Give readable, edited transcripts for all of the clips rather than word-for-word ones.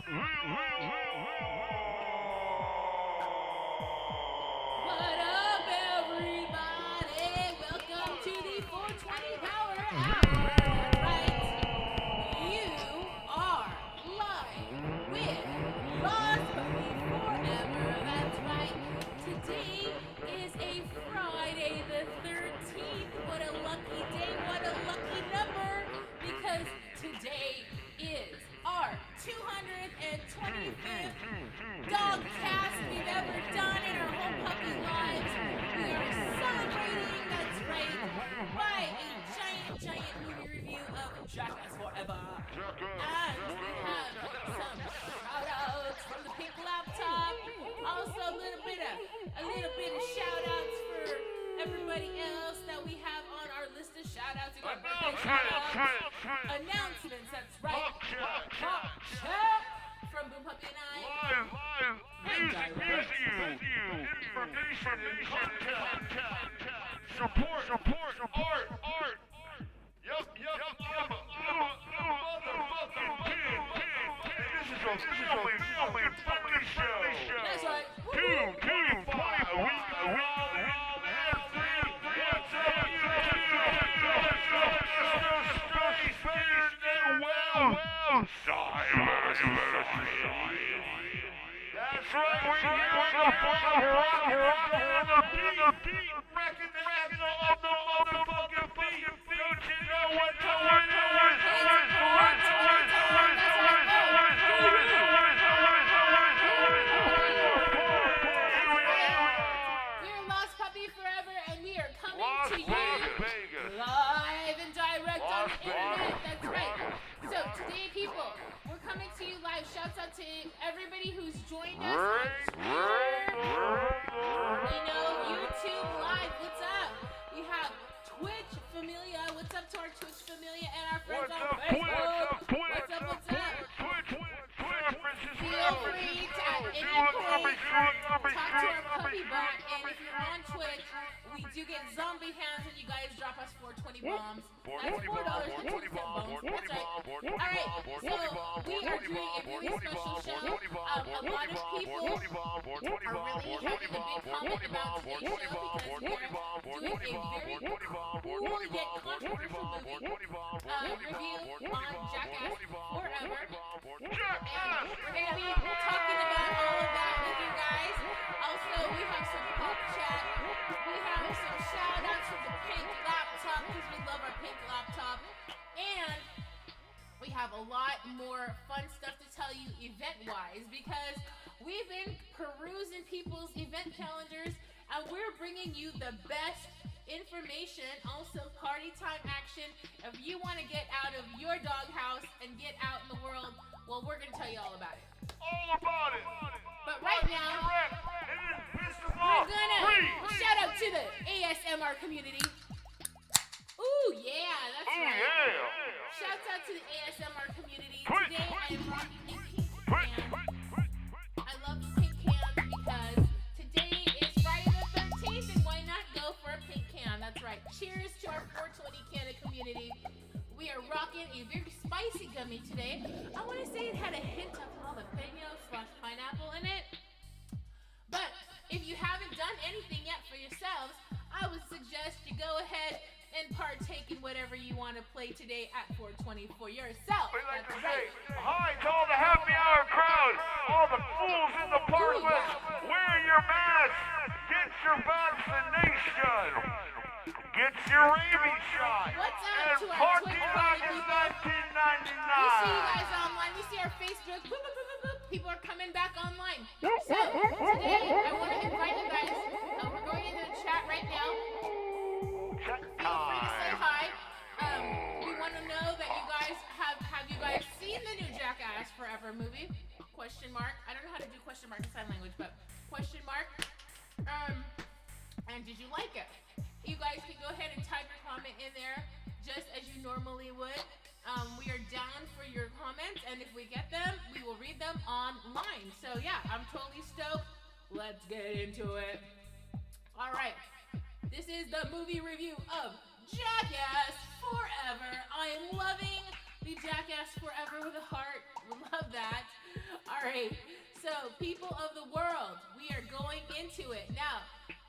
What up, everybody? Welcome to the 420 Power Hour. That's right. You are live with Ross Forever. That's right. Today is a Friday the 13th. What a lucky day. What a lucky number. Because today is our 225th dog cast we've ever done in our whole puppy lives. We are celebrating, that's right, by a giant movie review of Jackass Forever. And we have some shout outs from the pink laptop. Also a little bit of shout outs for everybody else that we have on our list of shout outs. We got birthday shout outs, announcements, that's right. Pop chat from Boom Puppy and I. Music, information, support, art. Yup, motherfucking kid. This is a family fucking show. That's right. 225. We That's right, we're the beat, wrecking the angle of the motherfucking beat. Don't you know what time it is? We're Lost Puppy Forever, and we are coming to you live and direct on the internet. That's right. So today, people, we're coming to you live. Shouts out to everybody who's joined us on Twitter. YouTube Live. What's up? We have Twitch Familia. What's up to our Twitch Familia and our friends on Facebook? What's up? Feel free to at any point talk to our puppy bot. And if you're on Twitch, we do get zombie hands when you guys drop us 420 bombs. That's $4.20 bombs. That's right. Alright, so we are doing a really special show. A lot of people are really having a big comment about today's show because we're doing a very cool yet controversial movie review on Jackass Forever. And we're going to be talking about all of that with you guys. Also, we have some pop chat. We have some shout outs from the pink laptop because we love our pink laptop. And we have a lot more fun stuff to tell you event-wise because we've been perusing people's event calendars and we're bringing you the best information, also party time action. If you want to get out of your doghouse and get out in the world, well, we're going to tell you all about it. All about it. But right now, we're gonna shout out to the ASMR community. Ooh, yeah, that's right. Yeah. Shouts out to the ASMR community. Today I am rocking a pink can. I love the pink cans because today is Friday the 13th and why not go for a pink can? That's right. Cheers to our 420 Canada community. We are rocking a very spicy gummy today. I want to say it had a hint of jalapeno/pineapple in it. But if you haven't done anything yet for yourselves, I would suggest you go ahead and partake in whatever you want to play today at 420 for yourself. We like to That's say right. hi to all the happy hour crowd, all the fools in the park with wear your mask, get your vaccination, get your rabies shot, What's up and to our party Twitch like party it's people? We see you 1999. guys online. We see our Facebook. Boop, boop, boop, boop, boop. People are coming back online. So today I want to invite you guys. We're going into the chat right now. Check Feel free to say time. hi. We want to know that you guys have you guys seen the new Jackass Forever movie? Question mark. I don't know how to do question mark in sign language, but question mark. And did you like it? You guys can go ahead and type your comment in there just as you normally would. We are down for your comments, and if we get them, we will read them online. So yeah, I'm totally stoked. Let's get into it. All right. This is the movie review of Jackass Forever. I am loving the Jackass Forever with a heart. Love that. All right. So, people of the world, we are going into it. Now,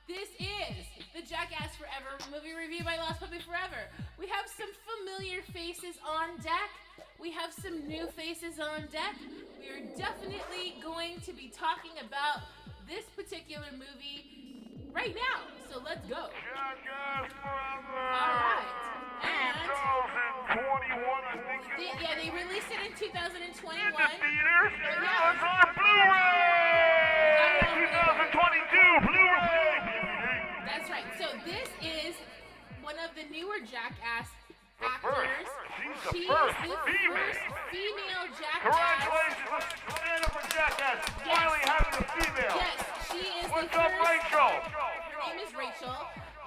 this is the Jackass Forever movie review by Lost Puppy Forever. We have some familiar faces on deck. We have some new faces on deck. We are definitely going to be talking about this particular movie right now. So let's go. Jackass Forever! All right. And 2021, I think it was. yeah, they released it in 2021. In the theaters? Yeah. It's on Blu-ray! 2022 Blu-ray! That's right. So this is one of the newer Jackass actors. She's the first female. Female Jackass. Congratulations! Let's stand up for Jackass. Finally having a female. Yes, she is What's the up, first. Rachel? Her name is Rachel,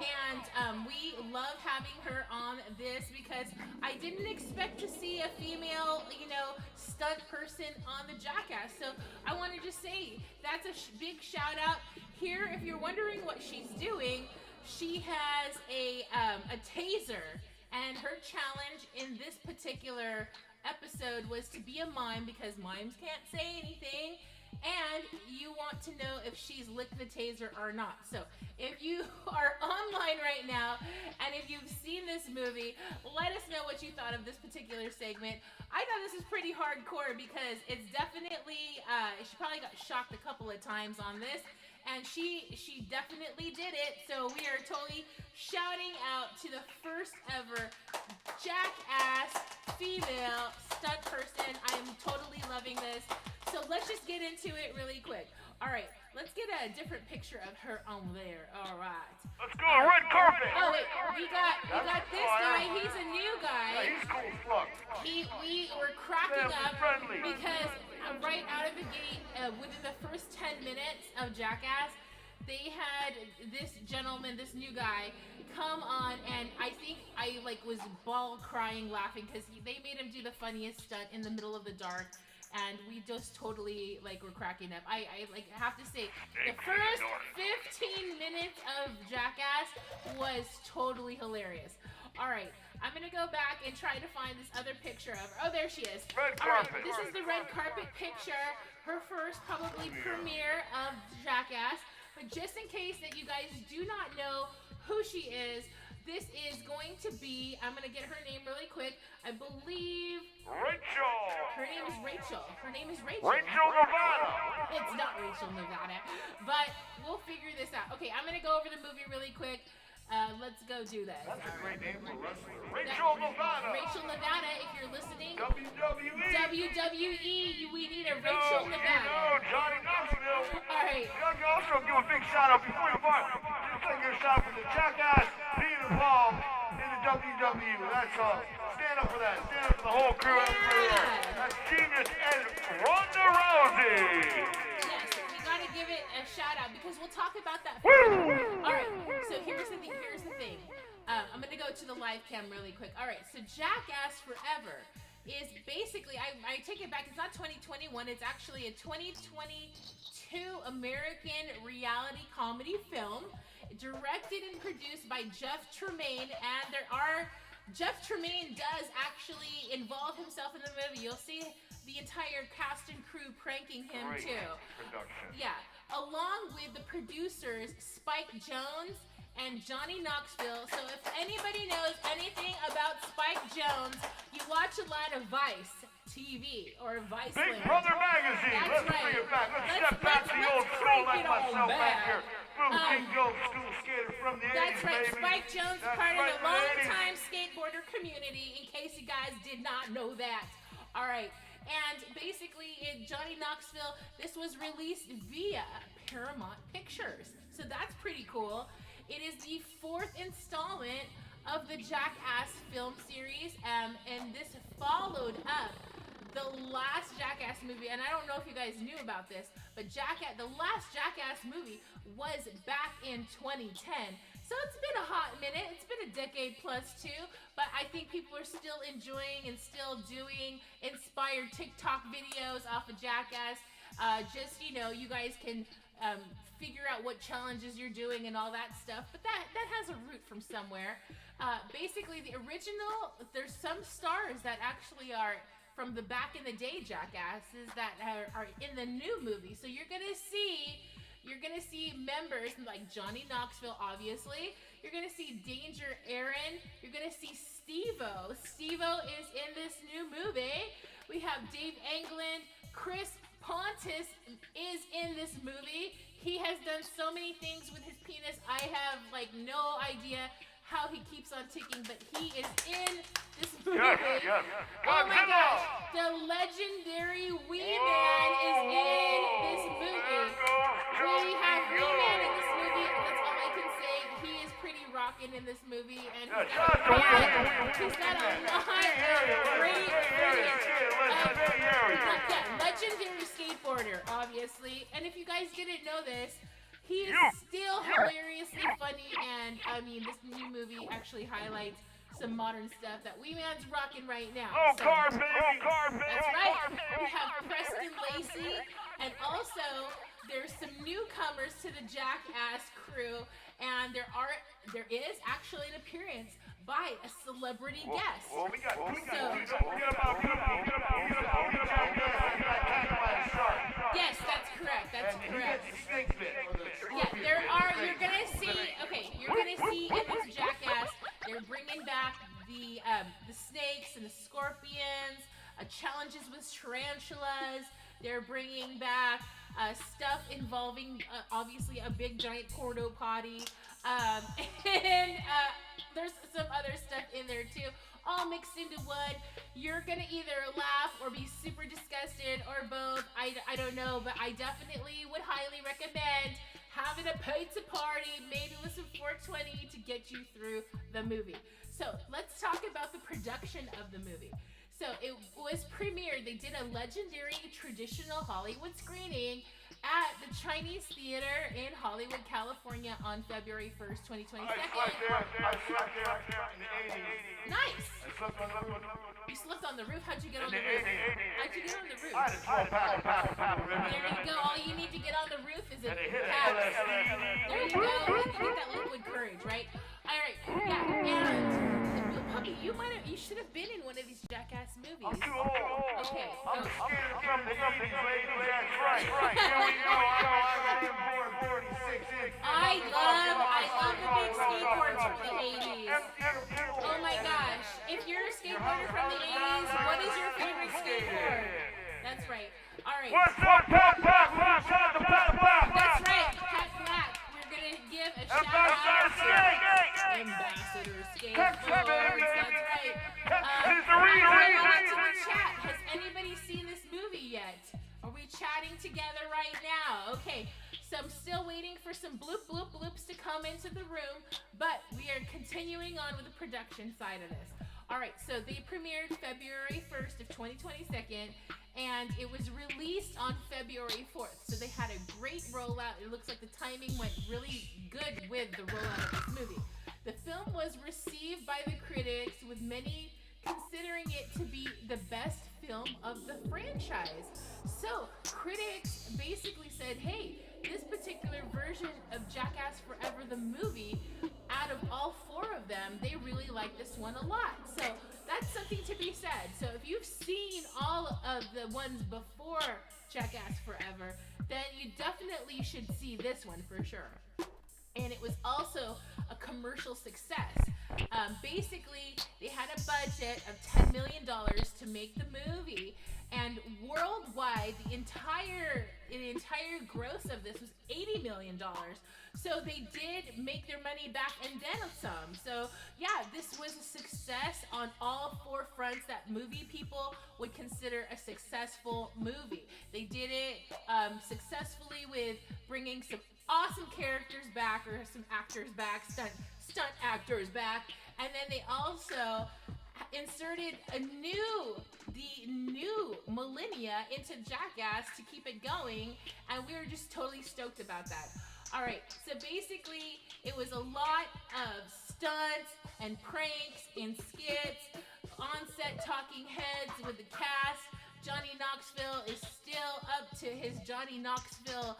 and we love having her on this because I didn't expect to see a female, stunt person on the Jackass. So I want to just say that's a big shout out here. If you're wondering what she's doing, she has a taser, and her challenge in this particular episode was to be a mime because mimes can't say anything. And you want to know if she's licked the taser or not. So if you are online right now and if you've seen this movie, let us know what you thought of this particular segment. I thought this was pretty hardcore because it's definitely, she probably got shocked a couple of times on this. And she definitely did it. So we are totally shouting out to the first ever Jackass female stunt person. I am totally loving this. So let's just get into it really quick. All right, let's get a different picture of her on there. All right. Let's go, red carpet. Oh wait, we got this guy. He's a new guy. Yeah, he's cool as fuck. We were cracking up Family-friendly. because right out of the gate, within the first 10 minutes of Jackass, they had this gentleman, this new guy, come on, and I think I was ball crying laughing because they made him do the funniest stunt in the middle of the dark. And we just totally were cracking up. I have to say, the first 15 minutes of Jackass was totally hilarious. All right, I'm gonna go back and try to find this other picture of her. Oh, there she is. Red All right, carpet. this is the red carpet picture. Her first probably premiere of Jackass. But just in case that you guys do not know who she is, this is going to be, I'm going to get her name really quick. I believe Rachel. her name is Rachel. Her name is Rachel. Rachel Nevada. It's not Rachel Nevada, but we'll figure this out. Okay, I'm going to go over the movie really quick. Let's go do this. That's a great name for wrestler. Rachel Nevada. Rachel Nevada, if you're listening. WWE. WWE, we need a Rachel Nevada. Johnny Knoxville. All right. Young also give a big shout out before you part. Just take your shot for the Jackass being involved in the WWE. That's all. Stand up for that. Stand up for the whole crew. That's Genius and Ronda Rousey. Yes, we gotta give it a shout out because we'll talk about that. All right, so here's the thing. I'm gonna go to the live cam really quick. All right, so Jackass Forever is basically, I take it back, it's not 2021, it's actually a 2022 American reality comedy film, directed and produced by Jeff Tremaine, and Jeff Tremaine does actually involve himself in the movie. You'll see the entire cast and crew pranking him Great too. production. Yeah, along with the producers Spike Jonze and Johnny Knoxville. So if anybody knows anything about Spike Jonze, you watch a lot of Vice TV or Vice Big Land. Brother Magazine. That's Let's bring right. it back. Let's step Let's- back to the let's old school break like it all myself back back. here. Little King Gold school skater from the 80s, That's right, baby. Spike Jonze is That's part of right, the from the 80s. long-time skateboarder community, in case you guys did not know that. All right, and basically, Johnny Knoxville, this was released via Paramount Pictures, so that's pretty cool. It is the 4th installment of the Jackass film series, and this followed up the last Jackass movie, and I don't know if you guys knew about this, but the last Jackass movie was back in 2010. So it's been a hot minute. It's been a decade plus too, but I think people are still enjoying and still doing inspired TikTok videos off of Jackass. You guys can figure out what challenges you're doing and all that stuff, but that has a root from somewhere. Basically, the original, there's some stars that actually are from the back in the day jackasses that are in the new movie. So you're gonna see members like Johnny Knoxville, obviously. You're gonna see Danger Aaron. You're gonna see Steve-O. Steve-O is in this new movie. We have Dave Englund. Chris Pontus is in this movie. He has done so many things with his penis. I have no idea how he keeps on ticking, but he is in this movie. Yes. Oh my gosh, the legendary Wee Man is in this movie. We have Wee Man in this movie. That's all I can say. He is pretty rocking in this movie, and he's got a lot of great footage. Legendary skateboarder, obviously. And if you guys didn't know this, he is still hilariously funny, and I mean, this new movie actually highlights some modern stuff that Wee Man's rocking right now. That's right. We have Preston Lacey, and also there's some newcomers to the Jackass crew, and there is actually an appearance by a celebrity guest. Yes, that's correct. Yeah, you're gonna see in this Jackass, they're bringing back the snakes and the scorpions, challenges with tarantulas. They're bringing back stuff involving obviously a big giant porta potty, and there's some other stuff in there too, all mixed into one. You're gonna either laugh or be super disgusted or both. I don't know, but I definitely would highly recommend having a pizza party, maybe with some 420 to get you through the movie. So let's talk about the production of the movie. So it was premiered. They did a legendary traditional Hollywood screening at the Chinese Theater in Hollywood, California on February 1st, 2022. I slept there in the 80s. Nice. I slept on the roof. You slept on the roof? How'd you get on the roof? How'd you get on the roof? I had a 12-pack. There you go. All you need to get on the roof is a pack. There you go. And you get that liquid courage, right? All right. Yeah. And Puppy, you should have been in one of these Jackass movies. I'm too old. Okay. I'm scared from the 80s, ladies. That's right. Here we go. I am born 46. I love the big skateboards from the 80s. Oh my gosh. If you're a skateboarder from the 80s, what is your favorite skateboard? That's right. All right. What's up, Pat Black? Shout out to Pat Black. That's right. Pat Black. We're going to give a shout out to Ambassador Skateboards. That's right. What's in the chat? Has anybody seen this movie yet? Are we chatting together right now? Okay. So I'm still waiting for some bloops to come into the room, but we are continuing on with the production side of this. All right, so they premiered February 1st of 2022, and it was released on February 4th. So they had a great rollout. It looks like the timing went really good with the rollout of this movie. The film was received by the critics, with many considering it to be the best film of the franchise. So critics basically said, hey, this particular version of Jackass Forever, the movie, out of all four of them, they really like this one a lot. So that's something to be said. So if you've seen all of the ones before Jackass Forever, then you definitely should see this one for sure. And it was also a commercial success. Basically, they had a budget of $10 million to make the movie, and worldwide, the entire gross of this was $80 million. So they did make their money back and then some. So yeah, this was a success on all four fronts that movie people would consider a successful movie. They did it successfully with bringing some awesome characters back, or some actors back, stunt actors back, and then they also inserted the new millennia into Jackass to keep it going, and we were just totally stoked about that. All right, so basically it was a lot of stunts and pranks and skits, on-set talking heads with the cast. Johnny Knoxville is still up to his Johnny Knoxville,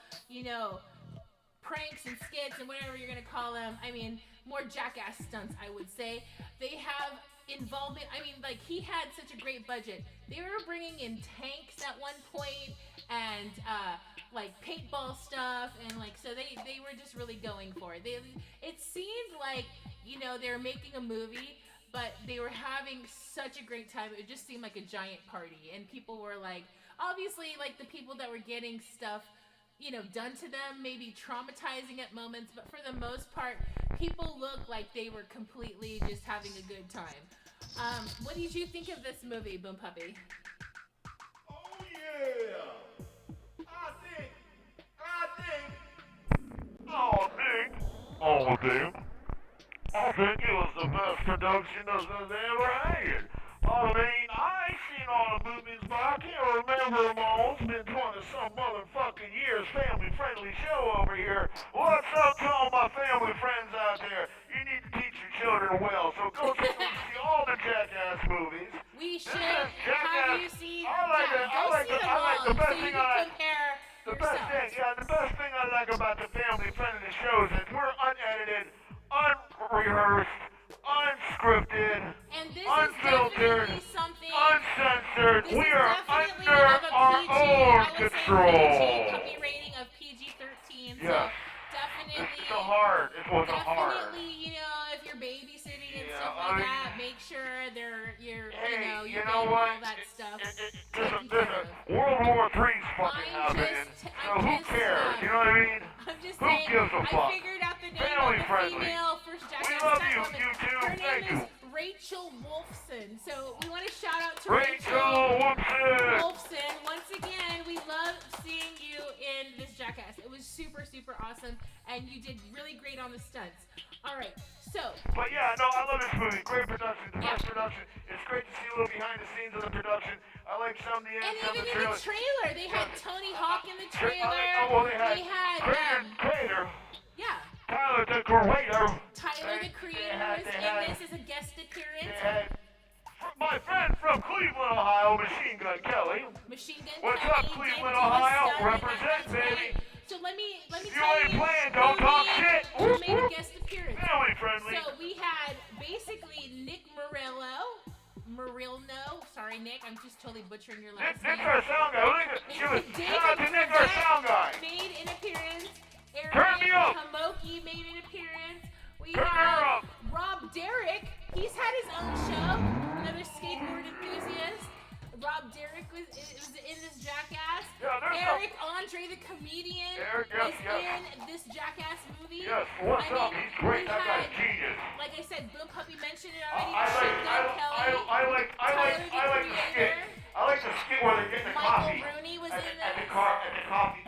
pranks and skits and whatever you're gonna call them. I mean, more Jackass stunts, I would say. They have involvement. I mean, like he had such a great budget. They were bringing in tanks at one point and like paintball stuff, and like so they were just really going for it. It seemed like they were making a movie, but they were having such a great time. It just seemed like a giant party, and people were like, obviously, like the people that were getting stuff done to them, maybe traumatizing at moments, but for the most part, people looked like they were completely just having a good time. What did you think of this movie, Boom Puppy? Oh yeah! I think it was the best production that they ever had. I mean, I ain't seen all the movies, but I can't remember them all. It's been 20-some motherfucking years. Family-friendly show over here. What's up to all my family friends out there? You need to teach your children well, so go see all the Jackass movies. We should have you see. I like the best thing the best thing I like about the family-friendly shows is we're unedited, unrehearsed, unscripted, unfiltered, uncensored. We are under our own control. Puppy rating of PG-13. Yes. So definitely. It wasn't hard. Definitely, if you're babysitting and stuff like that, make sure you're getting what? all that stuff. World War III's fucking happening. So who cares? You know what I mean? I'm just Who saying, gives a fuck? I figured out the name Family of the friendly. female first Jackass. We love you, woman. you two. Her Thank name you. is Rachel Wolfson. So we want to shout out to Rachel Wolfson. Once again, we love seeing you in this Jackass. It was super, super awesome, and you did really great on the stunts. All right, so. But yeah, no, I love this movie. Great production, the best production. It's great to see a little behind the scenes of the production. I like some of the end, some of the trailer. And even in the trailer, they had Tony Hawk in the trailer. They had Creator. Yeah. Tyler the Creator. Tyler the Creator was in this as a guest appearance. They had my friend from Cleveland, Ohio, Machine Gun Kelly. Machine Gun What's Kelly. up, Cleveland, Ohio? Represent, baby. So let me tell you. You ain't playing, don't talk shit. Who made a guest appearance? Family friendly. So we had basically Nick Murillo. Sorry, Nick, I'm just totally butchering your last name. Nick's our sound guy. Shout out to Nick, our sound guy. Made an appearance. Turn me up. Hamoki made an appearance. We Turn me have up. Rob Derrick. He's had his own show. Another skateboard enthusiast. Rob Derrick was in this Jackass. Yeah, Eric Andre, the comedian, is in this Jackass movie. Yes, what's up? He's great. That guy's genius. Like I said, Boom Puppy mentioned it already. I like the skit. I like the skit where they're getting the coffee. Michael Rooney was at in the this. coffee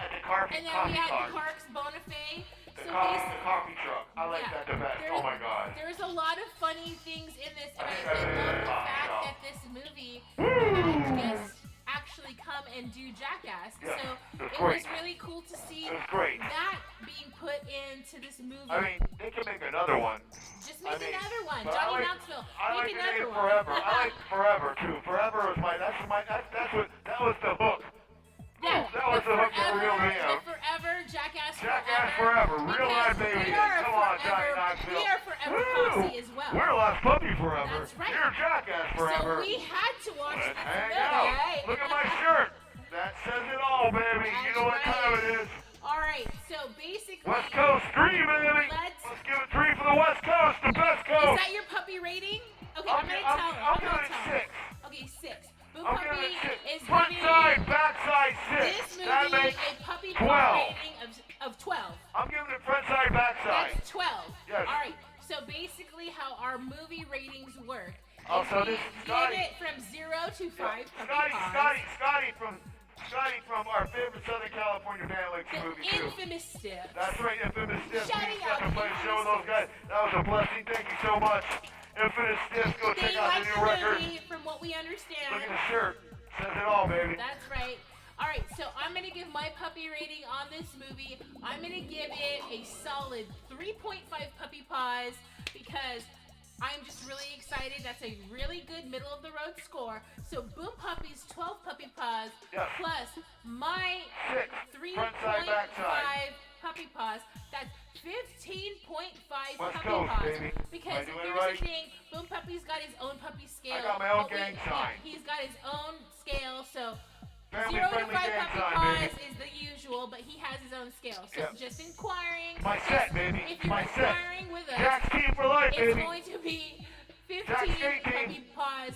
And then we had Parks Bonifay. The coffee truck. I like that the best. Oh my god. There's a lot of funny things in this, and I love the fact that this movie guests actually come and do Jackass. Yeah, So it great. was really cool to see Great. that being put into this movie. I mean, they can make another one. Just make another one. Johnny Knoxville. I like Make the another name one. Forever. I like Forever too. Forever was that was the hook. Yeah, that was the hook for real The Forever, Jackass Forever. Real life baby. Come on, Johnny We Knoxville. are Forever Posse as well. We're Last Puppy Forever. That's right. You're Jackass Forever. So we had to watch Let's this hang movie. out. Right? Look at my shirt. That says it all, baby. You know what time it is. All right, so basically. West Coast 3, baby. Let's give it 3 for the West Coast, the best coast. Is that your puppy rating? Okay, I'm going to tell her. I'm giving it 6. Okay, 6. Boom I'm Puppy giving it 6. is Front giving side, back side, 6. this movie that makes a puppy 12. rating of 12. I'm giving it front side, back side. That's 12. Yes. All right, so basically how our movie ratings work. Oh, so we this is give Scotty. it from 0 to 5 puppy paws. Scotty from our favorite Southern California band likes the movie too. Infamous Stiff. That's right, Infamous Stiff. Shouting We out got to play a show with those guys. That was a blessing. Thank you so much. Infamous Stiff, go check out the new record. Movie, from what we understand. Look at the shirt. Says it all, baby. That's right. All right, so I'm going to give my puppy rating on this movie. I'm going to give it a solid 3.5 puppy paws because I'm just really excited. That's a really good middle of the road score. So Boom Puppy's 12 puppy paws plus my 3.5 puppy paws. That's 15.5 West puppy Coast, paws. baby. Because Am I doing it here's right? the thing, Boom Puppy's got his own puppy scale. I got my own but gang sign. Yeah, he's got his own scale, so Family 0 to 5 friendly gang puppy sign, paws baby. is the usual, but he has his own scale. So Yep. just inquiring. My set, baby. If you're My set. inquiring with us, Jack's team for life, it's baby. going to be 15 Jack's skate team. puppy paws.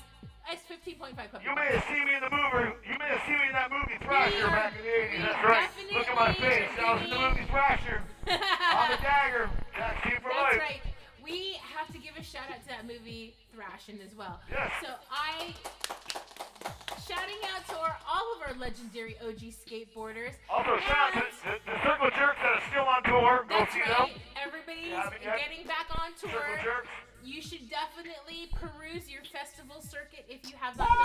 It's 15.5 puppy You paws. may have seen me in the movie. You may have seen me in that movie Thrasher back in the 80s. That's right. Look at my face. I was in the movie Thrasher. I'm a dagger. Jack's team for That's life. right. We have to give a shout out to that movie Thrashing as well. Yes. So shouting out to all of our legendary OG skateboarders. Also, And- shout out to the Circle Jerks that are still on tour. Go That's see right. them. Everybody's haven't yet? getting back on tour. Circle Jerks. You should definitely peruse your festival circuit if you have not done so.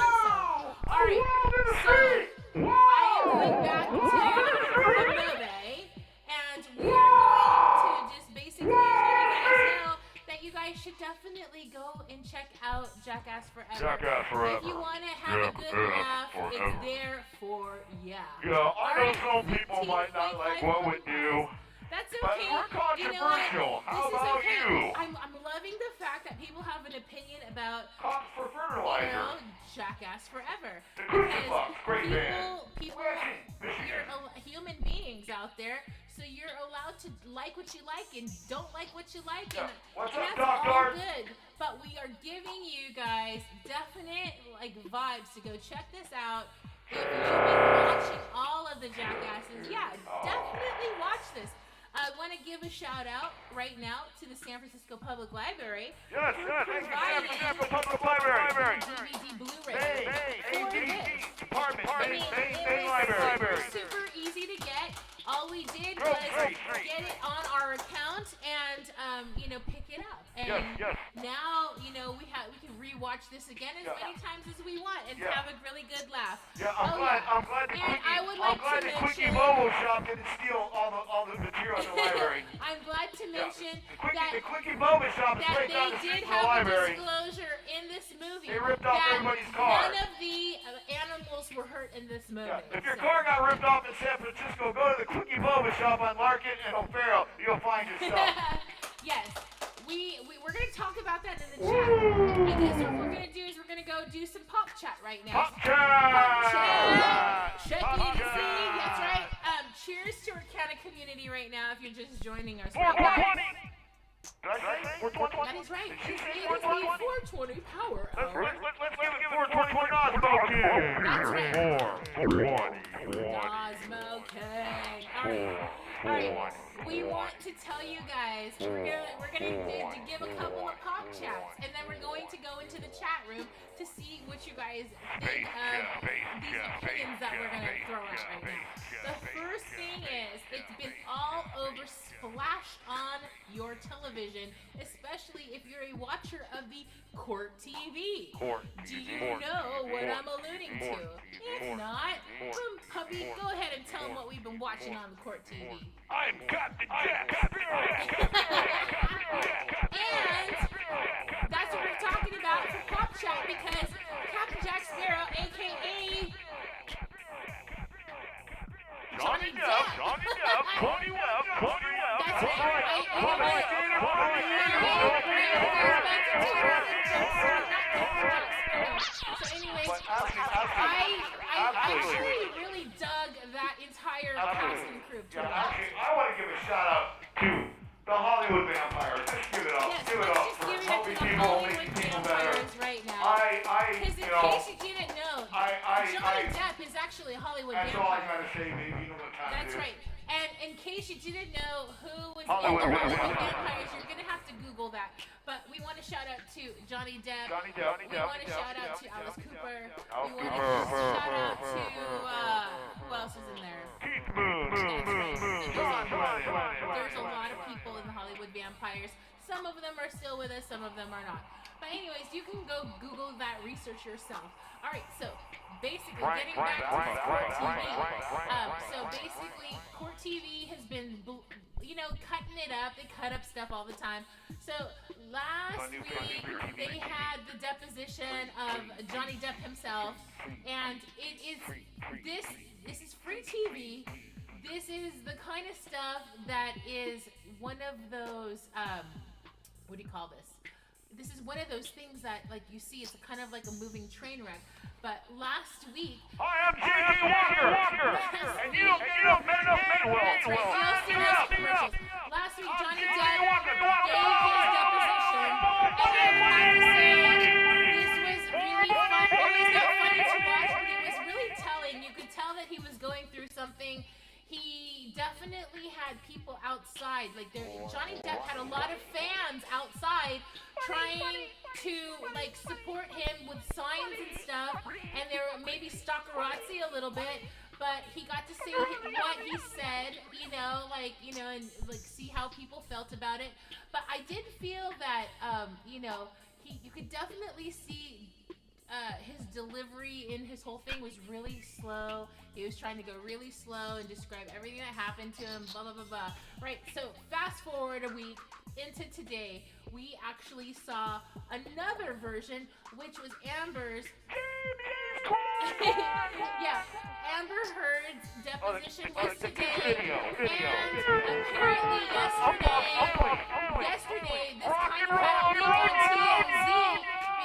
All right, so I am going back to the Nove, and we are going to just basically let you guys know that you guys should definitely go and check out Jackass Forever. Jackass Forever. If you want to have a good laugh, it's there for ya. Yeah, I know some people might not like what we do. That's But okay. we're controversial. You know what? How This is about okay. you? I'm loving the fact that people have an opinion about, Cops for you fertilizer. know, Jackass Forever. The Crucifix, great band. People, Michigan. you're human beings out there, so you're allowed to like what you like and don't like what you like, Yeah. and, What's and up, that's Doc all Dart? good. But we are giving you guys definite vibes to go check this out. If you've been watching all of the Jackasses, yeah, definitely watch this. I want to give a shout out right now to the San Francisco Public Library. Yes, yes. Thank you, San Francisco Public Library. DVD Blu-ray. Main, For AD, this. Department, I mean, Main it Library. was super easy to get. All we did Great, was great. get it on our account and pick it up. And Yes. now we can rewatch this again as many times as we want and Yeah. have a really good laugh. Yeah, I'm glad the And I would like I'm glad to the Quickie mention- Mobile Shop didn't steal all the material in the library. I'm glad to mention The Quickie Mobile Shop is that right down they the street did from the have a library. disclosure in this movie. They ripped off that everybody's car. None of the animals were hurt in this movie. Yeah. If your so- car got ripped off in San Francisco, go to the Quickie Boba Shop on Larkin and O'Farrell. You'll find your stuff. Yes, we're gonna talk about that in the chat. I guess what we're gonna do is we're gonna go do some pop chat right now. Pop chat! Check Pop it, chat! see, that's right. Cheers to our Canada community right now if you're just joining us. 420! Did I say 420? That is right. Did she It say is the 420? 420 power Let's hour. give it 420 Osmo King! That's right. 420. Osmo King. All right. We want to tell you guys we're gonna give a couple of pop chats, and then we're going to go into the chat room to see what you guys think of these opinions that we're gonna throw out right now. The first thing is it's been all over splashed on your television, especially if you're a watcher of the Court TV. Do you know what I'm alluding to? If not, Puppy, go ahead and tell them what we've been watching on the Court TV. I'm Captain Jack! And that's what we're talking about for Pop Chat because Captain Jack Sparrow, aka Johnny Depp. Cody Webb. That's So anyways, I actually really dug that entire cast and crew. To Yeah, be honest. actually, I want to give a shout out to the Hollywood Vampires. Let's give it up. Yes, Give it let's up just for give it up helping to the people, Hollywood making people better. vampires right now. Because in You know, case you didn't know, Johnny Depp is actually a Hollywood that's all I vampire. gotta say, baby. You know what time That's it is. right. And in case you didn't know who was Hollywood in the Hollywood vampires. vampires, you're gonna have to Google that. But we want to shout out to Johnny Depp. Johnny Depp. We want to shout out to Alice Cooper. Alice We want to Cooper. shout out to who else is in there? Keith Moon. There's a lot of people in the Hollywood vampires. Some of them are still with us, some of them are not. But anyways, you can go Google that research yourself. All right, so basically, getting back to Court TV. So basically, Court TV has been, cutting it up. They cut up stuff all the time. So last week, they had the deposition of Johnny Depp himself, and this is free TV. this is the kind of stuff that is one of those, what do you call this? This is one of those things that, like, you see, it's kind of like a moving train wreck. But last week... Hi, I'm J.J. Walker! And you don't Manuel! That's right, you'll see those commercials. Last week, Johnny Depp gave his deposition, and I have to say, this was really fun. It was not funny to watch, but it was really telling. You could tell that he was going through something. He definitely had people outside. Like, Johnny Depp had a lot of fans outside trying to, like, support him with signs and stuff, and they were maybe stalkerazzi a little bit, but he got to say what he said, and, like, see how people felt about it. But I did feel that, you could definitely see his delivery in his whole thing was really slow. He was trying to go really slow and describe everything that happened to him, blah, blah, blah, blah. Right, so fast forward a week into today, we actually saw another version, which was Amber's... yeah, Amber Heard's deposition was today, and apparently yesterday, this kind of got leaked on TMZ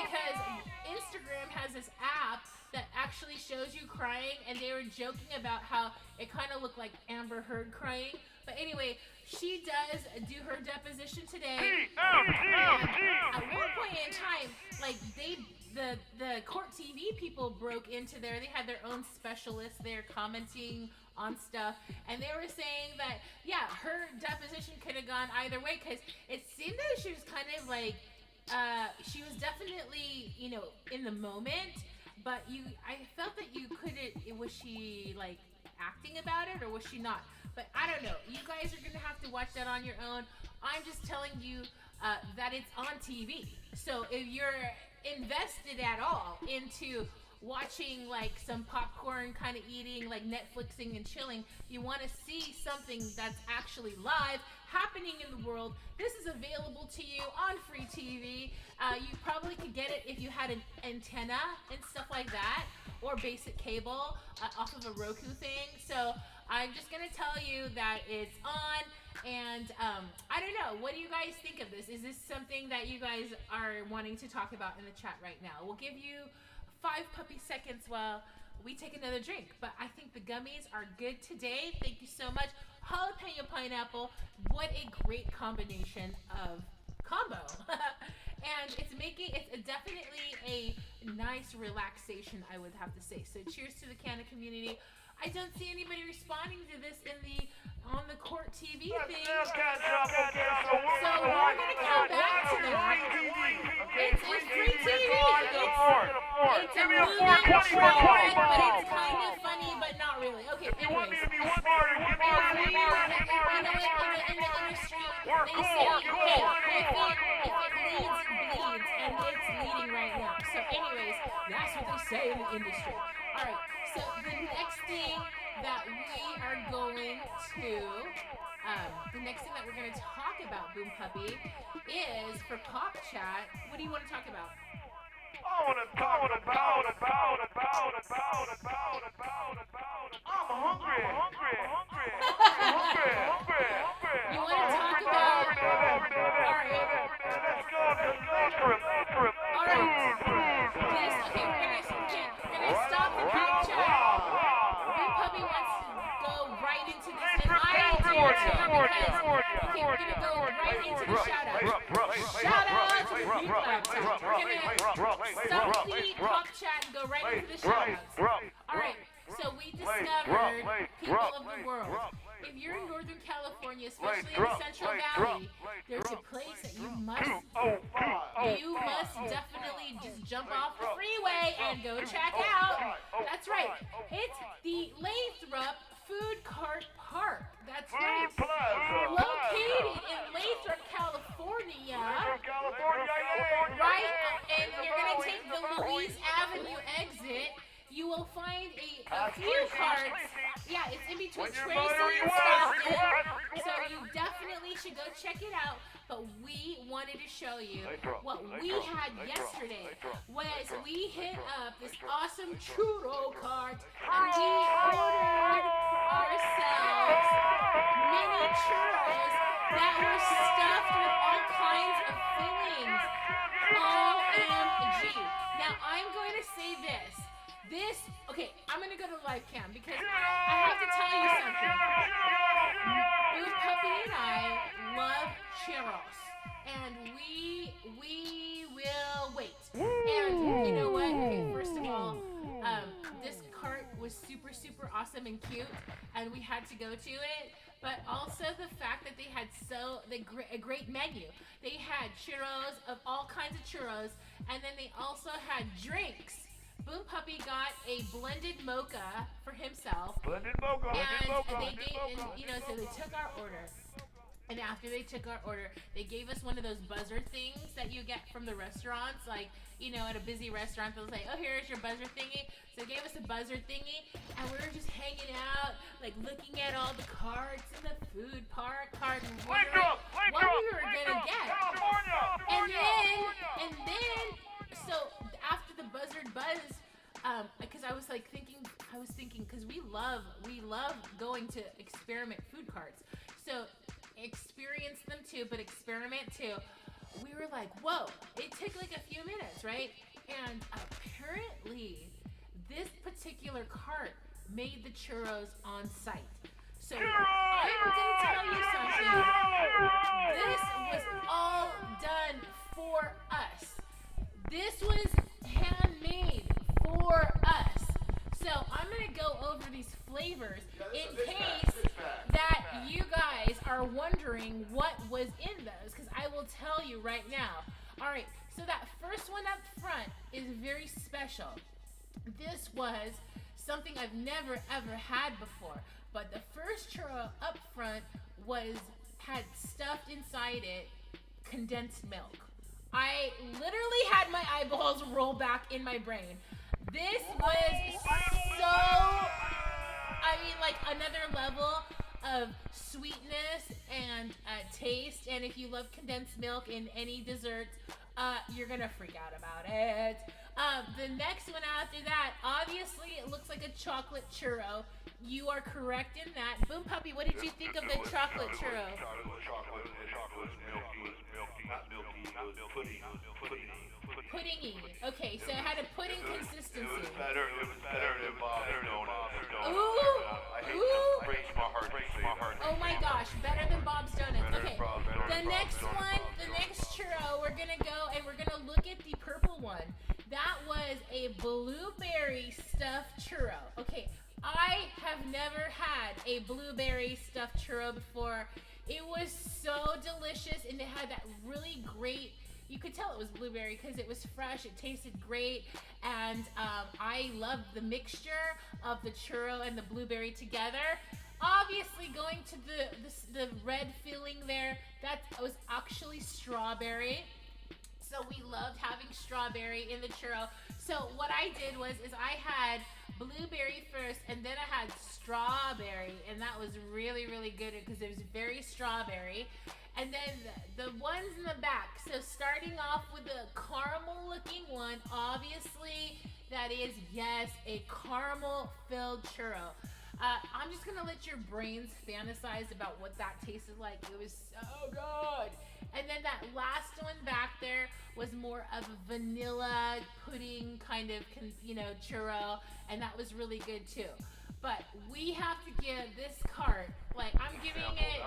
because Instagram has this app that actually shows you crying, and they were joking about how it kind of looked like Amber Heard crying. But anyway, she does do her deposition today. At one point in time, like, the court TV people broke into there. They had their own specialists there commenting on stuff, and they were saying that, yeah, her deposition could have gone either way, because it seemed that she was kind of like, she was definitely, in the moment, but I felt that you couldn't, was she, like, acting about it, or was she not? But I don't know. You guys are going to have to watch that on your own. I'm just telling you that it's on TV. So if you're invested at all into watching, like, some popcorn kind of eating, like Netflixing and chilling, you want to see something that's actually live happening in the world, this is available to you on free TV. You probably could get it if you had an antenna and stuff like that, or basic cable off of a Roku thing. So I'm just going to tell you that it's on, and I don't know, what do you guys think of this? Is this something that you guys are wanting to talk about in the chat right now? We'll give you 5 puppy seconds while we take another drink. But I think the gummies are good today. Thank you so much. Jalapeno pineapple. What a great combination of combo. And it's definitely a nice relaxation, I would have to say. So cheers to the Canada community. I don't see anybody responding to this on the court TV thing. So we're gonna come back to that. It's free TV. It's a moving train wreck, but it's kind of funny, but not really. Okay, anyways. In the industry, they say, hey, if it bleeds, and it's bleeding right now. So anyways, that's what they say in the industry. All right, so the next thing that we're going to talk about, Boom Puppy, is for Pop Chat. What do you want to talk about? I want to talk about. I'm hungry. You want to talk about? All right. Let's go to Lakerim. All right. Please, okay, we're gonna stop the Pop Chat. Boom Puppy wants to go right into this, and I do too, because we're gonna go right into the shout-out. Shout-out to the Pop Chat. We're gonna stop the Pop Chat and go right into the shout-outs. All right. So we discovered, people of the world, if you're in Northern California, especially in the Central Valley, there's a place that you must definitely just jump off the freeway and go check out. That's right. It's the Lathrop Food Cart Park. That's right. Located in Lathrop, California. Right? And you're going to take the Louise Avenue exit. You will find a few carts. Yeah, it's in between Tracy and Stockton. So you definitely should go check it out. But we wanted to show you what we had yesterday. Was we hit up this awesome churro cart, and we ordered ourselves churros that were stuffed with all kinds of fillings. OMG. Now, I'm going to say this. Okay, I'm going to go to live cam because I have to tell you something. Booth Puppy and I love churros. And we will wait. And you know what? Okay, first of all, this cart was super, super awesome and cute, and we had to go to it. But also the fact that they had a great menu. They had churros of all kinds of churros, and then they also had drinks. Boom Puppy got a blended mocha for himself. Blended mocha. So they took our order. And after they took our order, they gave us one of those buzzer things that you get from the restaurants, like, at a busy restaurant, they'll say, oh, here's your buzzer thingy. So they gave us a buzzer thingy, and we were just hanging out, like, looking at all the carts in the food cart, and wondering what we were going to get. And then, so after the buzzard buzz, because I was thinking, because we love going to experiment food carts. So experience them too, but experiment too. We were like, whoa, it took like a few minutes, right? And apparently this particular cart made the churros on site. So I'm gonna tell you something. This was all done for us. This was handmade for us. So I'm gonna go over these flavors in case that you guys are wondering what was in those, because I will tell you right now. All right, so that first one up front is very special. This was something I've never ever had before, but the first churro up front had stuffed inside it condensed milk. I literally had my eyeballs roll back in my brain. This was another level of sweetness and taste. And if you love condensed milk in any desserts, you're gonna freak out about it. The next one after that, obviously it looks like a chocolate churro. You are correct in that. Boom Puppy, what did you think of the chocolate churro? Chocolate milky, not milky, puddingy. Okay, so it had a pudding consistency. It was better than Bob's Donuts. Ooh. Breaks my heart. Oh my gosh, better than Bob's Donuts. Okay, the next churro, we're gonna go and we're gonna look at the purple one. That was a blueberry stuffed churro. Okay, I have never had a blueberry stuffed churro before. It was so delicious, and it had that really great, you could tell it was blueberry because it was fresh, it tasted great, and I loved the mixture of the churro and the blueberry together. Obviously, going to the red filling there, that was actually strawberry. So we loved having strawberry in the churro. So what I did was I had blueberry first, and then I had strawberry, and that was really, really good because it was very strawberry. And then the ones in the back. So starting off with the caramel looking one, obviously that is, yes, a caramel filled churro. I'm just gonna let your brains fantasize about what that tasted like. It was so good. And then that last one back there was more of a vanilla pudding kind of, churro, and that was really good too. But we have to give this cart, I'm giving it.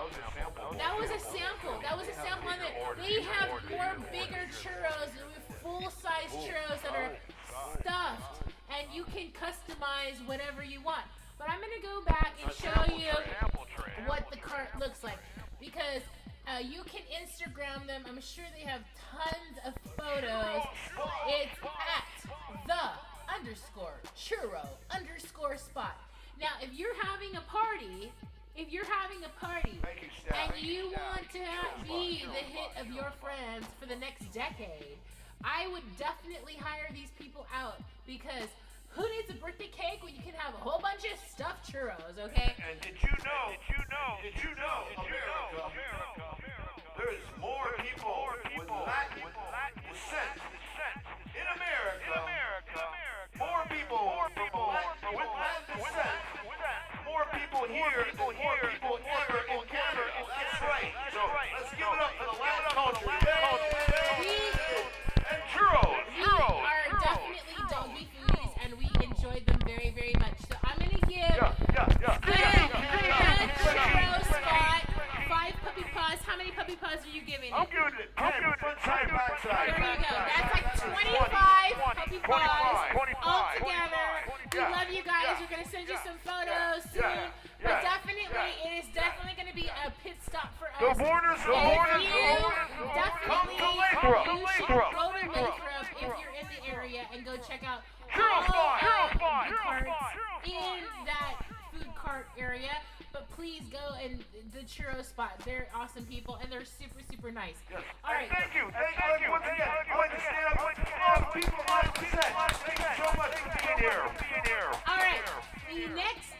That was a sample. On it. They have more bigger churros, full-size churros that are stuffed, and you can customize whatever you want. But I'm gonna go back and show you what the cart looks like, because you can Instagram them. I'm sure they have tons of photos. It's at _churro_spot. Now, if you're having a party, and you want to be the hit of your friends for the next decade, I would definitely hire these people out, because who needs a birthday cake when you can have a whole bunch of stuffed churros, okay? And did you know, America, there's more people with Latin descent in America. More people with Latin descent. More people here than more people ever in Canada. right. So let's give it up for the Latin culture. And Churro. We are definitely dog meat foodies, and we enjoy them very, very much. So I'm gonna give the Churro spot 5 puppy paws. How many puppy paws are you giving it? I'm giving it 10, front side, back side. There you go. That's like 25 puppy paws all together. We love you guys. We're gonna send you some photos soon. But definitely, it is definitely gonna be a pit stop for us. The borders. Definitely, Come to Lathrop. you should go to Lathrop if you're in the area and go check out Churro spot. the carts in that food cart area. But please go and the Churro spot. They're awesome people and they're super, super nice. All right. Thank you. Once again, I'd like to stand up to all the people on the set. Thank you so much for being here. All right. The next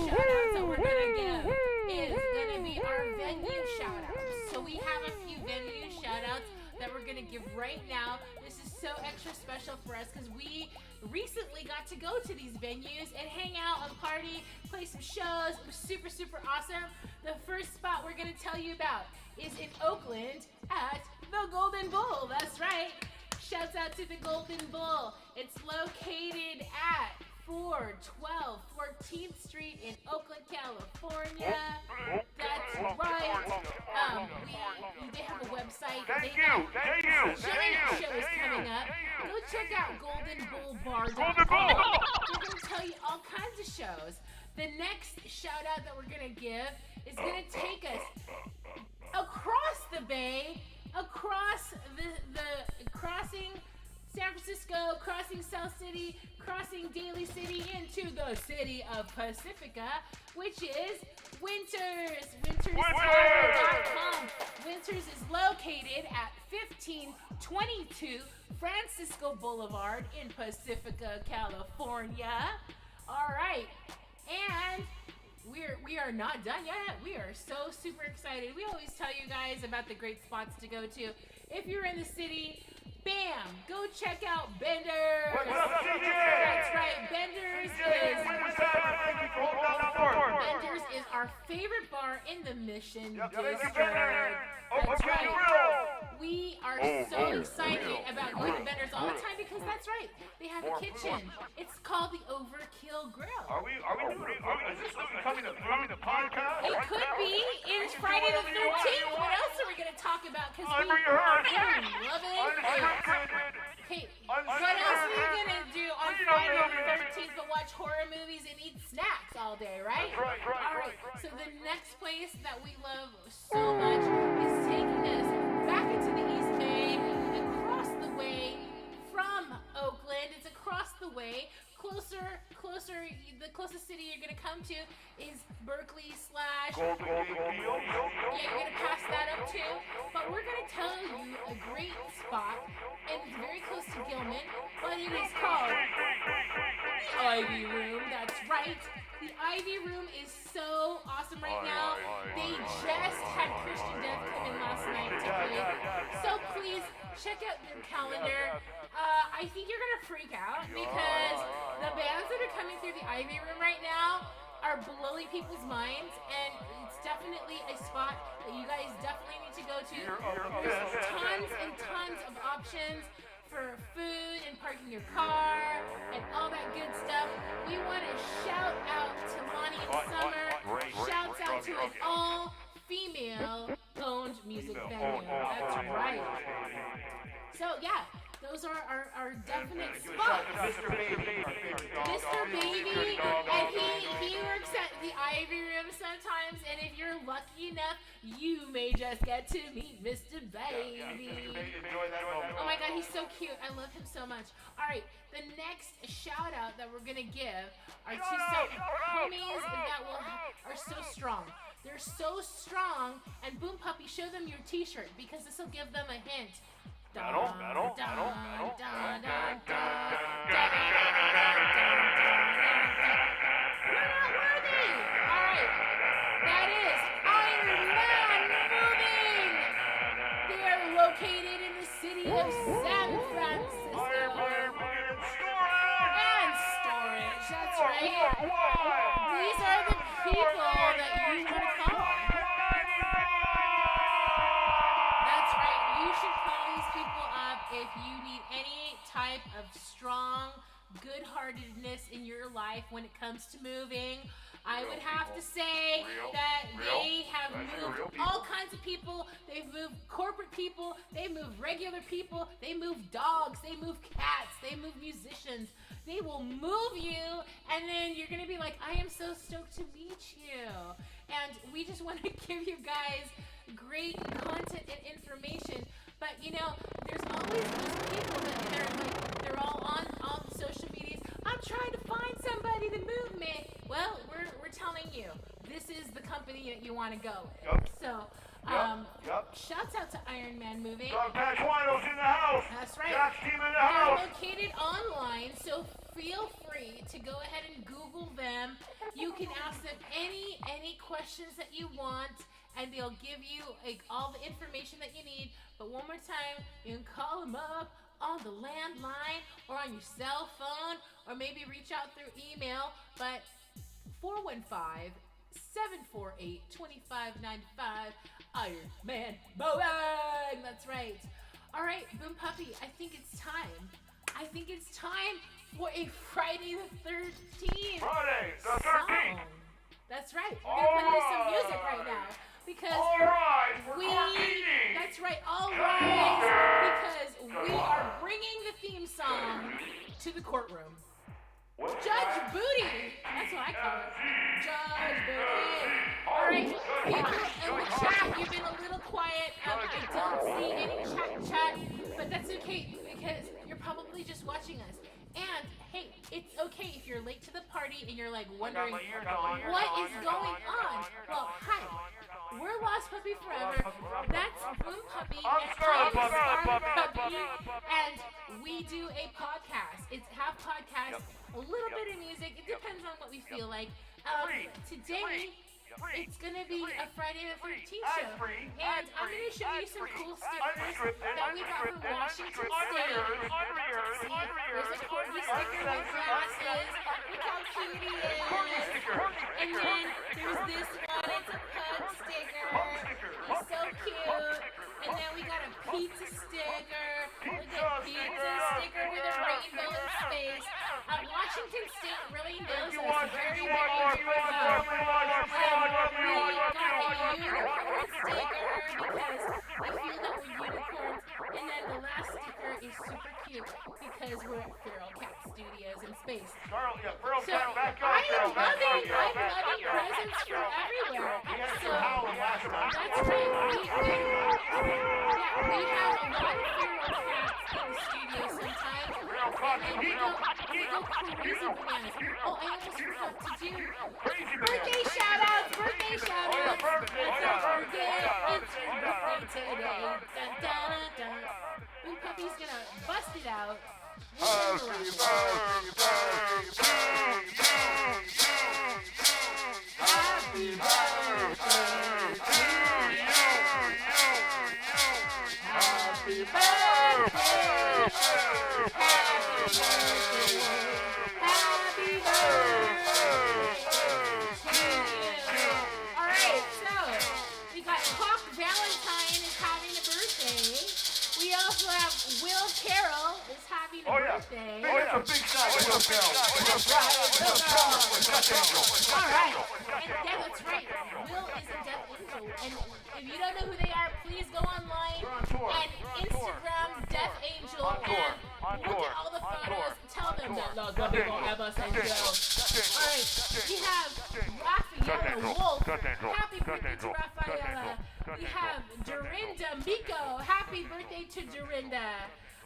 shout outs that we're gonna give is gonna be our venue shout outs. So we have a few venue shout outs that we're gonna give right now. This is so extra special for us because we recently got to go to these venues and hang out and party, play some shows. It was super, super awesome. The first spot we're gonna tell you about is in Oakland at the Golden Bull. That's right. Shouts out to the Golden Bull. It's located at 412 14th Street in Oakland, California. That's right. They have a website. Thank you. Shows coming up. Go check out goldenbullbar.com. We're going to tell you all kinds of shows. The next shout out that we're going to give is going to take us across the bay, across the crossing San Francisco, crossing South City, crossing Daly City into the city of Pacifica, which is Winters. WintersTire.com. Winters is located at 1522 Francisco Boulevard in Pacifica, California. All right, and we are not done yet. We are so super excited. We always tell you guys about the great spots to go to. If you're in the city, bam! Go check out Bender's. That's right. Bender's is our favorite bar in the Mission District. That's right. We are so excited about going to Bender's all the time because that's right. They have a kitchen. It's called the Overkill Grill. Is this becoming a podcast? It could be. It's Friday the 13th. What else are we going to talk about? Because we love it. Hey, what else are you going to do on Friday the 13th but watch horror movies and eat snacks all day, right? All right. So the next place that we love so much is taking us back into the East Bay, across the way from Oakland. It's across the way. Closer, the closest city you're going to come to is Berkeley / Golden Yeah, you're going to pass that up too. But we're going to tell you a great spot, and it's very close to Gilman, but it is called the Ivy Room. That's right. The Ivy Room is so awesome right now. They just had Christian Death come in last night to play. So please check out their calendar. I think you're going to freak out because the bands that are coming through the Ivy Room right now are blowing people's minds, and it's definitely a spot that you guys definitely need to go to. There's tons and tons of options for food and parking your car and all that good stuff. We want to shout out to Lonnie and Summer. Shouts out to an all-female owned music venue. That's right. So yeah, those are our definite spots. Mr. Baby, and he works at the Ivy Room sometimes, and if you're lucky enough, you may just get to meet Mr. Baby. Oh my God, he's so cute. I love him so much. All right, the next shout out that we're gonna give are two homies that are so strong. They're so strong, and Boom Puppy, show them your T-shirt because this will give them a hint. We're not worthy. All right, that is Iron Man Moving. They are located in the city of San Francisco. And storage. That's right. These are the people that you want to call. type of strong, good-heartedness in your life when it comes to moving. I would have to say that they have moved all kinds of people. They've moved corporate people. They move regular people. They move dogs. They move cats. They move musicians. They will move you, and then you're going to be like, I am so stoked to meet you. And we just want to give you guys great content and information. But, you know, there's always those people that they're all on social media. I'm trying to find somebody to move me. Well, we're telling you, this is the company that you want to go with. Yep. So, shouts out to Iron Man Moving. Patch Wino's in the house. That's right. Jack's team in the They're house. located online, so feel free to go ahead and Google them. You can ask them any questions that you want, and they'll give you all the information that you need. But one more time, you can call them up on the landline or on your cell phone, or maybe reach out through email. But 415-748-2595, Iron Man Mowing. That's right. All right, Boom Puppy, I think it's time. For a Friday the 13th. Friday the 13th. Song. That's right. We're going to put you some music right now. Because all rise for that's right, all rise, because we are bringing the theme song to the courtroom. Judge Booty, that's what I call it. Judge Booty. All right, people in the chat, you've been a little quiet. I don't see any chat, but that's okay because you're probably just watching us. And hey, it's okay if you're late to the party and you're like wondering what is going on. Well, hi. We're Lost Puppy Forever. That's Boom Puppy. I'm Scarlet Puppy. And we do a podcast. It's half podcast, a little bit of music. It depends on what we feel like. Today, it's going to be a Friday the 13th show. And I'm going to show you some cool stickers that we got from Washington State. See, there's a corgi sticker with glasses. Look how cute he is. And then there's this one. It's a pug sticker. He's so cute. And then we got a pizza sticker. Look at pizza sticker with a rainbow in space. Washington State really knows us very, very, very well. We got a unicorn sticker because we feel that we're unicorns. And then the last sticker is super cute because we're at Feral Cat Studios in space. So I'm loving presents from everywhere. So that's right. We have a lot of feral cats in the studio sometimes. And we go crazy bananas. Oh, I almost forgot to do birthday shout-outs. Let's not forget it's your birthday today. Dun, dun, dun. Boom Puppy's gonna bust it out. Happy birthday to you. Happy birthday to you. Happy birthday. Happy birthday. All right, so we got Hawk Valentine is having a birthday. We also have Will Carroll is having a birthday. Oh, that's a big size. Will Carroll. That's right, Will Carroll. All right, and yeah, that's right. Will is a Death Angel, and if you don't know who they are, please go online and Instagram Death Angel and look at all the photos. Tell them that Los Puppy forever send you. All right, we have Rafaela Wolf. Happy birthday to Rafaela. We have Dorinda Miko. Happy birthday to Dorinda.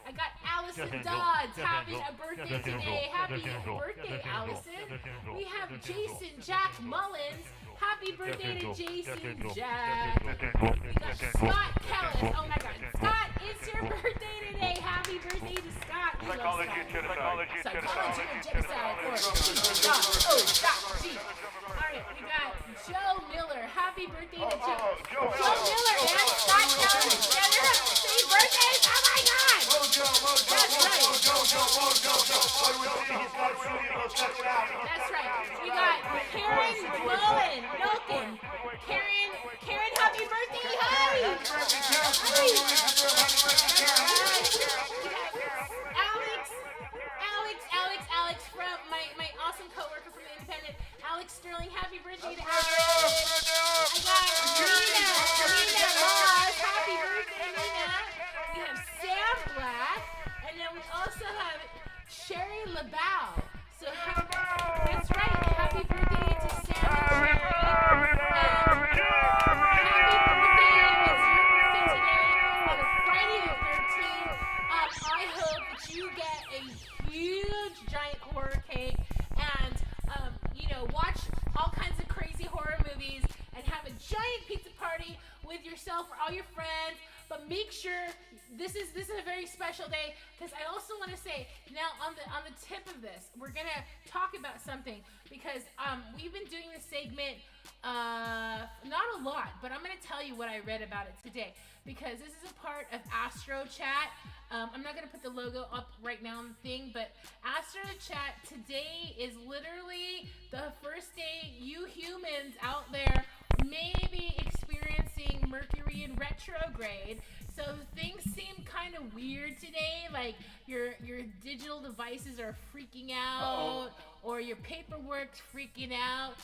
I got Allison Dodds having a birthday today. Happy birthday, Allison. We have Jason Jack Mullins. Happy birthday to Jason Jack. We got Scott Kellis. Oh my God. Scott, it's your birthday today. Happy birthday to Scott. We love Scott. Psychology of genocide. Or G. All right, we got Joe Miller. Happy birthday to Joe. Joe Miller and Scott Kellis together have the same birthdays. Oh my God. That's right. We got Karen Milken. Karen, happy birthday. Hi. Alex giant pizza party with yourself or all your friends. But make sure this is a very special day, because I also want to say now on the tip of this, we're gonna talk about something, because we've been doing this segment not a lot, but I'm gonna tell you what I read about it today, because this is a part of Astro Chat. I'm not gonna put the logo up right now on the thing, but Astro Chat today is literally the first day you humans out there may be experiencing Mercury in retrograde. So things seem kind of weird today, like your digital devices are freaking out, or your paperwork's freaking out,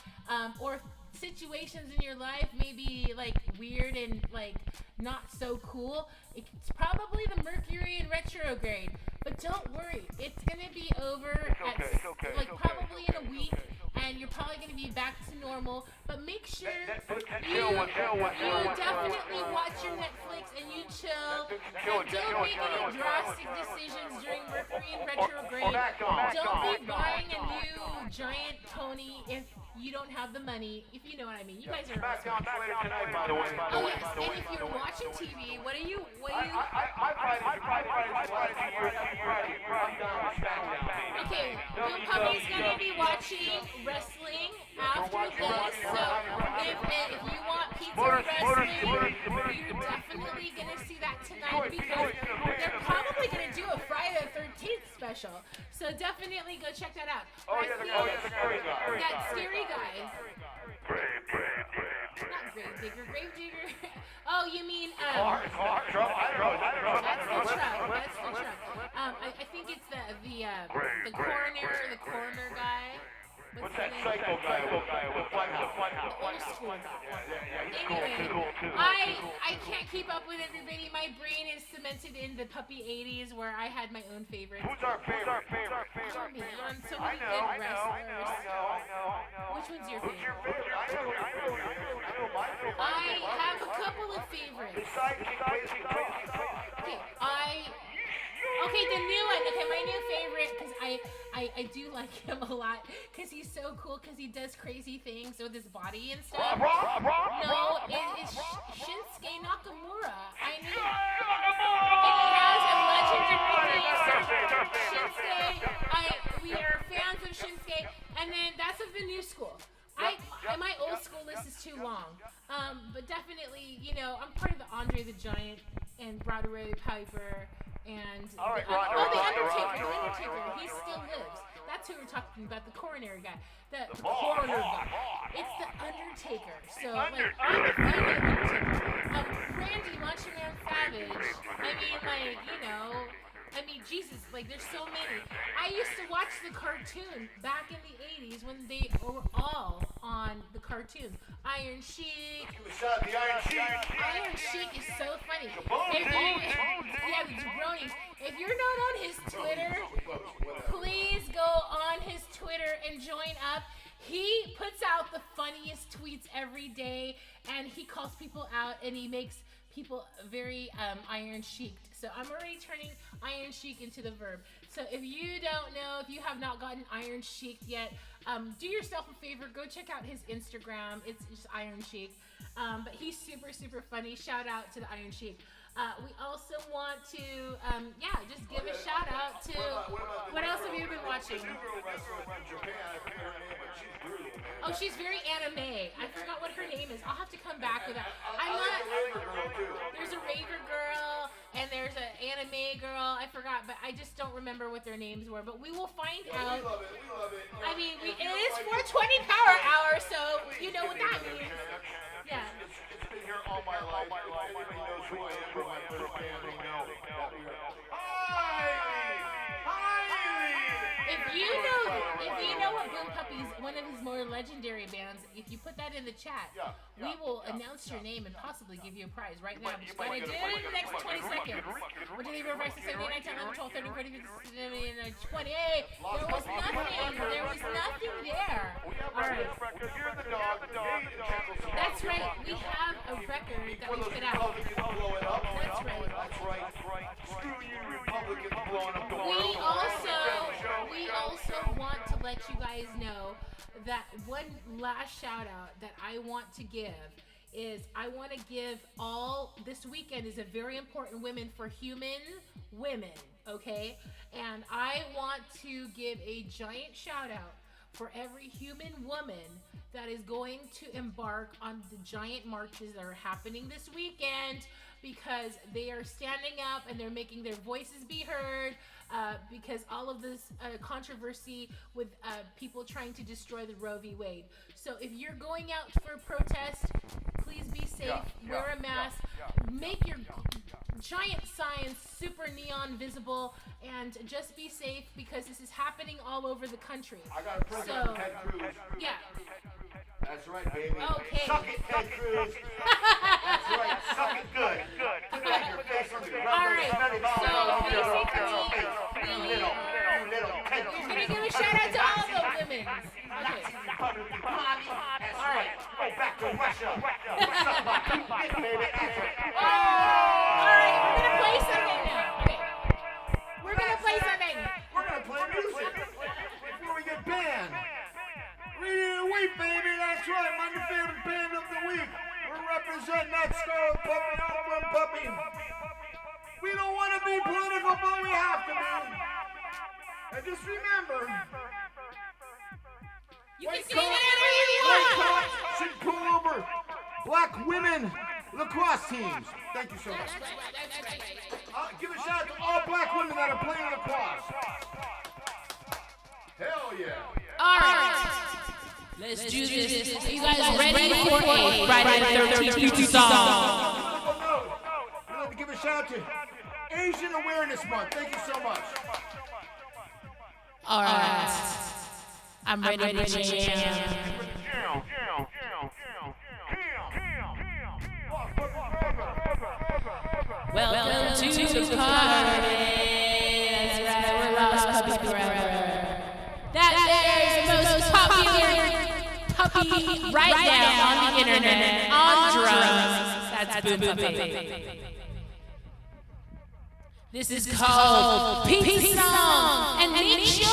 or situations in your life may be like weird and like not so cool. It's probably the Mercury in retrograde, but don't worry, it's gonna be over probably in a week, and you're probably gonna be back to normal. But make sure you definitely watch your Netflix and you chill, and don't make any drastic decisions during Mercury in retrograde. Don't be buying a new giant pony if you don't have the money, if you know what I mean. You guys are SmackDown later tonight, by the way. Oh yes, and if you're watching TV, what are you? Okay, Bill Puppy's gonna be watching wrestling after this, so if you want pizza wrestling, you're definitely gonna see that tonight, because they're probably gonna do a Friday the 13th special. So definitely go check that out. That scary guy. Not Grave Digger. Oh, you mean Truck? I don't know. That's the truck. I think it's the coroner guy. What's that psycho guy with the funhouse? Old school guy. Anyway, I can't keep up with everybody. My brain is cemented in the puppy 80s where I had my own favorites. Who's our favorite? Oh man, so many good wrestlers. I know. Which one's your Who's your favorite? favorite? I know my favorite. I have a couple of favorites. Okay, the new one. Okay, my new favorite, because I do like him a lot, because he's so cool, because he does crazy things with his body and stuff. No, it's Shinsuke Nakamura. I mean, and he has a legendary Shinsuke. We are fans of Shinsuke, and then that's of the new school. My old school list is too long, but definitely, I'm part of the Andre the Giant and Roddy Piper. And the Undertaker, he still lives. That's who we're talking about, the coronary guy. The coroner guy. It's the Undertaker. So, I'm a fan of the Undertaker. Randy Macho Man Savage. I mean, Jesus, there's so many. I used to watch the cartoon back in the 80s when they were all on the cartoons. Iron Sheik. Iron Sheik is so funny. The jabronis. If you're not on his Twitter, please go on his Twitter and join up. He puts out the funniest tweets every day, and he calls people out, and he makes people very Iron Sheiked. So I'm already turning Iron Sheik into the verb. So if you don't know, if you have not gotten Iron Sheiked yet, do yourself a favor, go check out his Instagram. It's just Iron Sheik. But he's super, super funny. Shout out to the Iron Sheik. We also want to, just give a shout out to, what else have you been watching? Oh, she's very anime. I forgot what her name is. I'll have to come back with that. There's a Raver girl, and there's an anime girl. I forgot, but I just don't remember what their names were. But we will find out. We love it. I mean, it is 420 Power Hour, so you know what that means. Yeah. It's been here all my life. Anybody knows who I am from my first band, they know that we are. If you know what Boom Puppy's, one of his more legendary bands, if you put that in the chat, we will announce your name and possibly give you a prize right now. But you gotta do it in the next 20 seconds. What do they reverse to 79, 10, 11, 12, 13, 14, 15, 16, 17, 28? There was nothing there. Alright. That's right. We have a record that we put out. That's right. Screw you, Republicans blowing up the We world. also want to let you guys know that one last shout out that I want to give is I want to give this weekend is a very important Women for Human Women, okay? And I want to give a giant shout out for every human woman that is going to embark on the giant marches that are happening this weekend, because they are standing up and they're making their voices be heard, because all of this controversy with people trying to destroy the Roe v. Wade. So if you're going out for a protest, please be safe, wear a mask, make your giant signs super neon visible, and just be safe, because this is happening all over the country. I got a present for Ted Cruz. Yeah. That's right, baby. Okay. Suck it, Ted Cruz. That's right. Suck it good. Put it on your face. All right. You little Ted Cruz. Can you give a shout out to all the women? Okay. All right. Go back to Russia. Suck my dick, baby. Oh, all right. We're gonna play something now. Okay. We're gonna play something. We're gonna play music before we get banned. Ready to weep, baby. That's right. My favorite band of the week. We're representing that Scarlet Puppy, Outland Puppy. We don't want to be political, but we have to be. And just remember, You can sing it whenever you want. should pull over black women lacrosse teams. Thank you so much. That's right. Give a shout out to all black women that are playing lacrosse. Hell yeah. All right. Let's do this. Are you guys ready for a Friday the 13th song? We'd like to give a shout out to Asian Awareness Month. Thank you so much. All right. I'm ready to jam. Welcome to the party. That's right, we're Lost Puppies Forever. That is the most popular puppy right now on the internet, on drums. That's Boom Puppy. This is called Peace Song. And make sure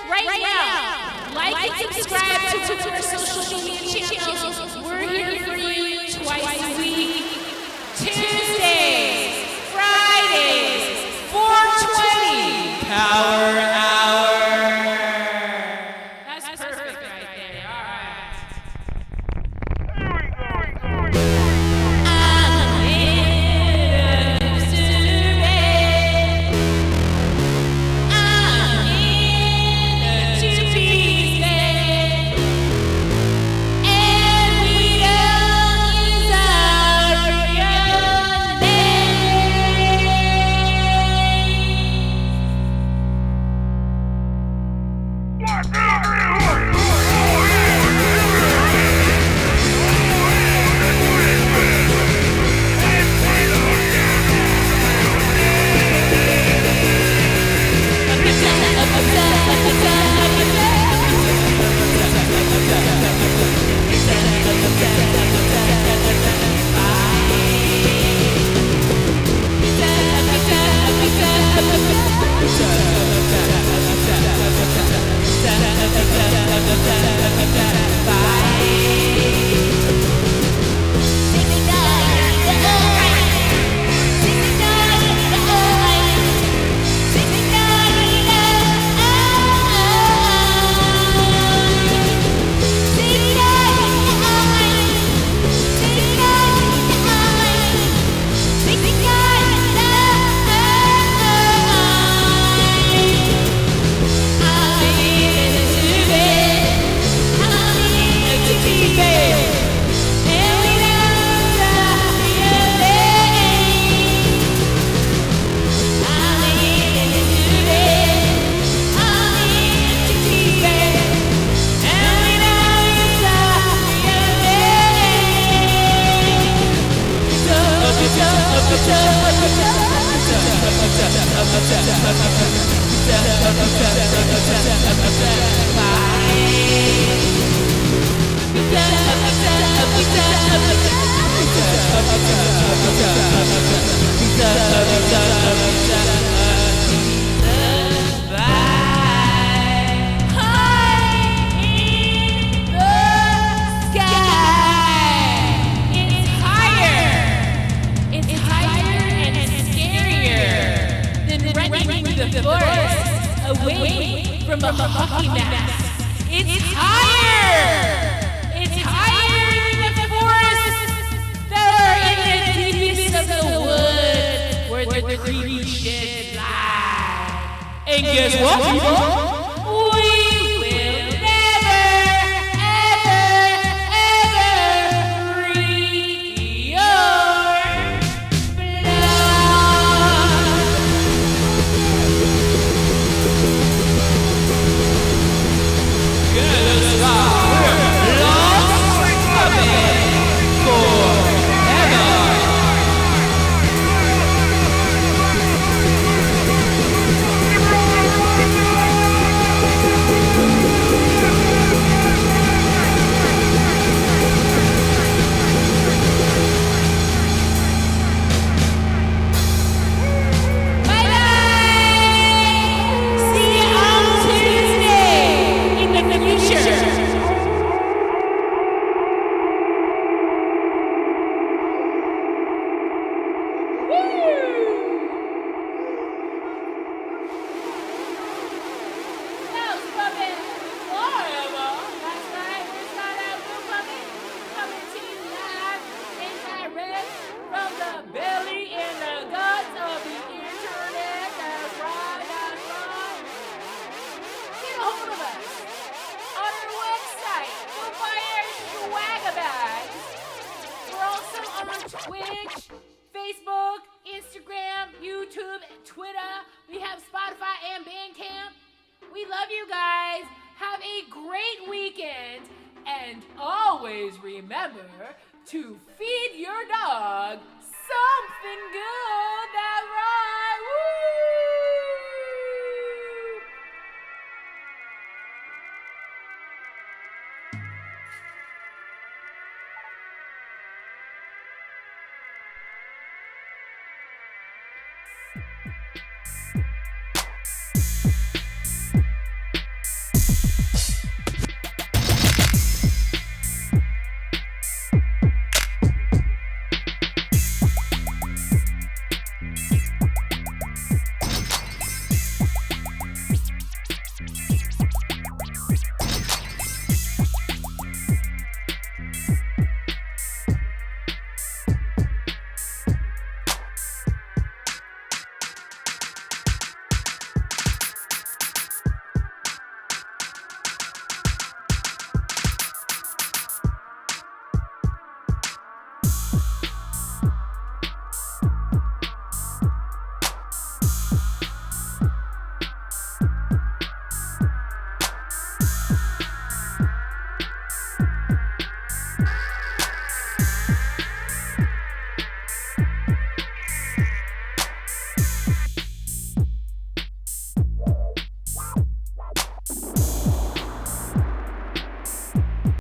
right now, like and subscribe to our social media channels. We're here for you twice a week. Tuesdays, Fridays, 420, Power Hour. That's perfect right there. All right. I'm in a survey. I'm in a two-piece bed. And we don't use our real names. from the hockey mask. It's higher! It's higher than the forests that are in the deepest of the wood where the creepy shit lies. And guess what, people? We will never, ever read your Twitch, Facebook, Instagram, YouTube, Twitter. We have Spotify and Bandcamp. We love you guys. Have a great weekend. And always remember to feed your dog something good that rhymes.